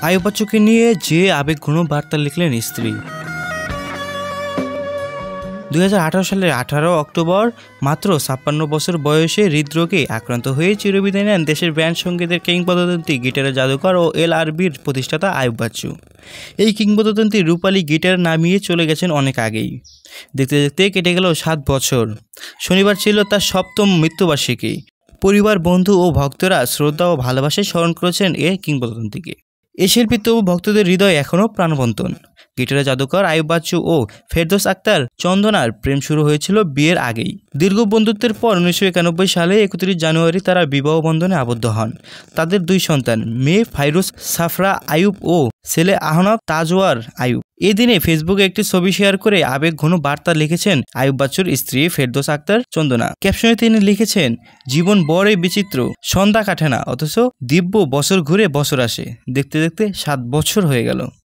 আয়ুব বাচ্চুকে নিয়ে যে আবেগঘন বার্তা লিখলেন স্ত্রী। 2018 সালের 18 অক্টোবর মাত্র 56 বছর বয়সে হৃদরোগে আক্রান্ত হয়ে চিরবিদায় নেন দেশের ব্যান্ড সঙ্গীতের কিংবদন্তি গিটারের জাদুকর ও এলআরবির প্রতিষ্ঠাতা আয়ুব বাচ্চু। এই কিংবদন্তি রূপালী গিটার নামিয়ে চলে গেছেন অনেক আগেই। দেখতে দেখতে কেটে গেল 7 বছর। শনিবার ছিল তার 7ম মৃত্যুবার্ষিকী। পরিবার, বন্ধু ও ভক্তরা শ্রদ্ধা ও ভালোবাসায় স্মরণ করেছেন এ কিংবদন্তিকে। এই শিল্পী তবু ভক্তদের হৃদয় এখনও প্রাণবন্তন। গিটারের জাদুকর আয়ুব বাচ্চু ও ফেরদৌস আক্তার চন্দনার প্রেম শুরু হয়েছিল বিয়ের আগেই। দীর্ঘ বন্ধুত্বের পর 1991 সালে 31 জানুয়ারি তারা বিবাহ বন্ধনে আবদ্ধ হন। তাদের 2 সন্তান, মেয়ে ফাইরুজ সাফরা আয়ুব ও ছেলে আহনাব তাজওয়ার আয়ুব। এই দিনে ফেসবুকে একটি ছবি শেয়ার করে আবেগঘন বার্তা লিখেছেন আয়ুব বাচ্চুর স্ত্রী ফেরদৌস আক্তার চন্দনা। ক্যাপশনে তিনি লিখেছেন, জীবন বড়ই বিচিত্র, সন্ধ্যা কাটে না অথচ দিব্য বছর ঘুরে বছর আসে। দেখতে দেখতে 7 বছর হয়ে গেল।